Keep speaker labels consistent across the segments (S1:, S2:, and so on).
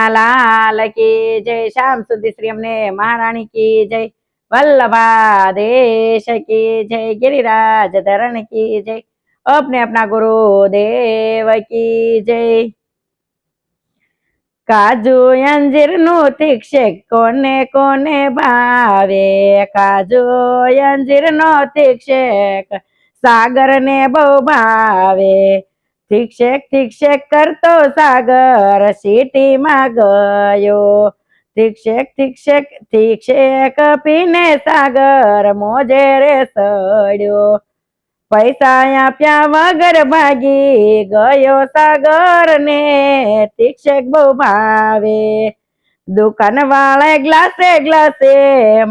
S1: કનૈયાલાલ કી જય। શ્યામ સુંદર શ્રી અમને મહારાણી की जय। वल्लभादेश की जय। गिरिराज धरण की जय। अपने अपना गुरुदेव की जय। काजू अंजीर નું તીક્ષેક કોને કોને ભાવે। કાજુ અંજીર નો તીક્ષેક સાગર ને બહુ ભાવે। તીક્ષેક કરતો સાગર સીટી માં ગયો। તીક્ષેક પીને સાગર મોજે રે સડ્યો। પૈસા આપ્યા વગર ભાગી ગયો સાગર ને તીક્ષેક બહુ ભાવે। દુકાન વાળા ગ્લાસે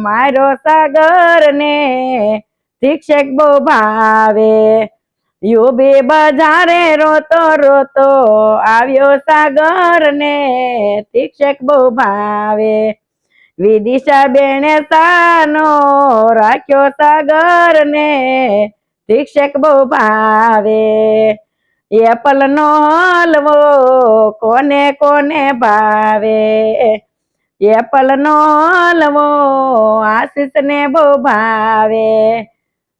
S1: માર્યો સાગર ને તીક્ષેક બહુ ભાવે। યુબી બજારે રોતો રોતો આવ્યો સાગર ને તીક્ષેક બહુ ભાવે। વિદિશા બેને સાનો રાખ્યો સાગર ને તીક્ષેક બહુ ભાવે। એપલ નો હલવો કોને કોને ભાવે। એપલ નો હલવો આશીષ ને બહુ ભાવે।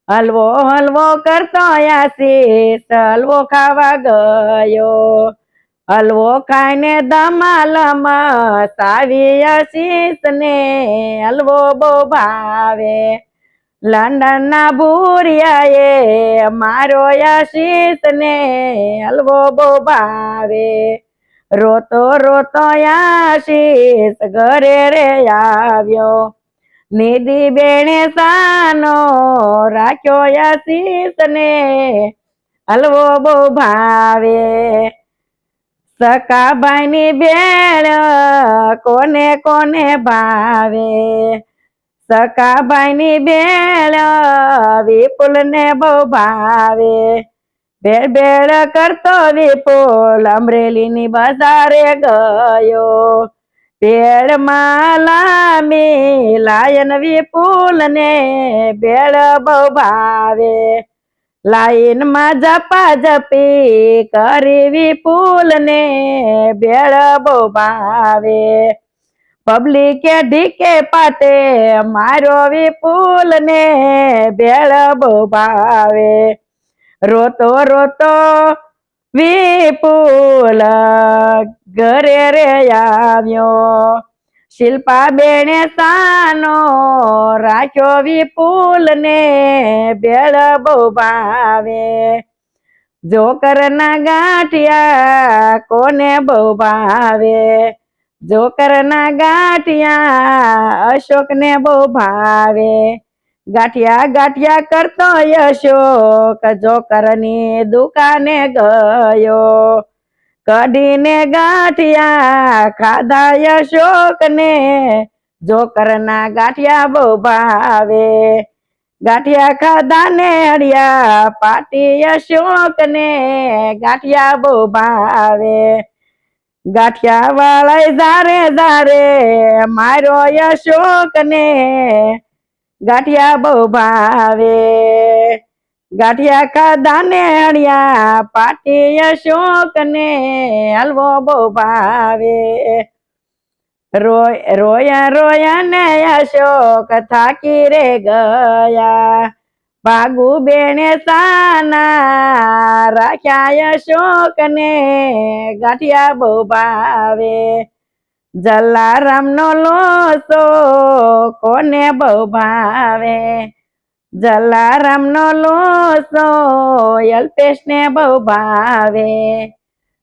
S1: હલવો કરતો આશીષ હલવો ખાવા ગયો। હલવો ખાઈને ધમાલમ સાવી આશીષ ને હલવો બહુ ભાવે। લંડન ના ભૂરિયાએ મારો આશીષ ને હલવો બહુ ભાવે। રોતો રોતો આશીષ ઘરે રે આવ્યો। નિધિ બેને સાનો રાખ્યો આશીષ ને હલવો બહુ ભાવે। સકાભાઈ ની ભેળ કોને કોને ભાવે। સકાભાઈ ની ભેળ વિપુલ ને બહુ ભાવે। ભેળ કરતો વિપુલ અમરેલી ની બજારે ગયો। ભેળ માં લાંબી લાયન વિપુલ ને ભેળ બહુ ભાવે। લાઈન માં જપા જપી કરી વિપુલ ને ભેળ બહુ ભાવે। પબ્લિકે ઢીકે પાટે મારો વિપુલ ને ભેળ બહુ ભાવે। રોતો રોતો વિપુલ ઘરે રે આવ્યો। શિલ્પા બેને સાનો રાખ્યો વિપુલ ને ભેળ બહુ ભાવે। જોકર ના ગાંઠિયા કોને બહુ ભાવે। જોકર ના ગાંઠિયા અશોક ને બહુ ભાવે। ગાંઠિયા કરતો અશોક જોકર ની દુકાને ગયો। કઢીને ગાંઠિયા ખાધા અશોક ને જોકર ના ગાંઠિયા બહુ ભાવે। ગાંઠિયા ખાધા ને હળિયા પાટી અશોક ને ગાંઠિયા બહુ ભાવે। ગાંઠિયા વાળા ધારે મારો અશોક ને ગાંઠિયા બહુ ભાવે। ગાંઠિયા ખાધા ને હળિયા પાટી અશોક ને હલવો બહુ ભાવે। રોયા ને અશોક થાકી રે ગયા। ભાગુ બેને સાના રાખ્યા અશોક ને ગાંઠિયા બહુ ભાવે। જલારામ નો લોસો કોને બહુ ભાવે। જલારામ નો લોસો અલ્પેશ ને બહુ ભાવે।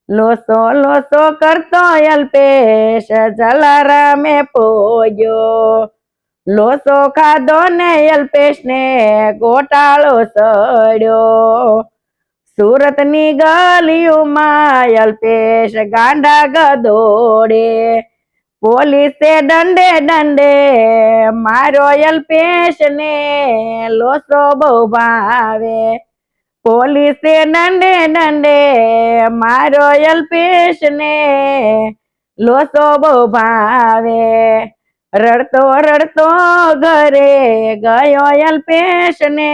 S1: લોસો કરતો અલ્પેશ જલારામે પોગ્યો। લોસો ખાધો ને અલ્પેશ ને ગોટાળો સડ્યો। સુરત ની ગલીઓમાં અલ્પેશ ગાંડા ગદોડે। પોલીસે દંડે મારો અલ્પેશ ને લોસો બહુ ભાવે। પોલીસે દંડે મારો અલ્પેશ ને લોસો બહુ ભાવે। રડતો ઘરે ગયો અલ્પેશ ને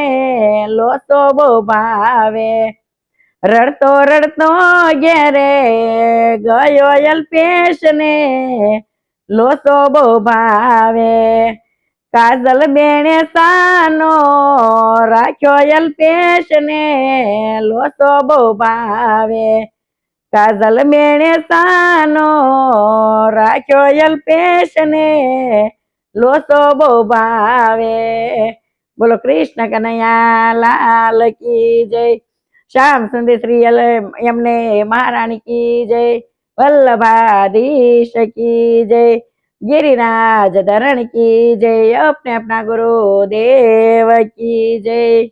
S1: લોસો બહુ ભાવે। રડતો રડતો ઘેરે ગયો અલ્પેશ ને લોસો બહુ ભાવે કાજલ બેને સાનો રાખ્યો અલ્પેશ ને લોસો બહુ ભાવે કાજલ બેને સાનો રાખ્યો અલ્પેશ ને લોસો બહુ ભાવે બોલો કૃષ્ણ કનૈયા લાલ કી જય શ્યામ સુંદર શ્રી એમને મહારાણી કી જય વલ્લભાધીશ કી જય गिरिराज धरण की जय अपने अपना गुरु देव की जय।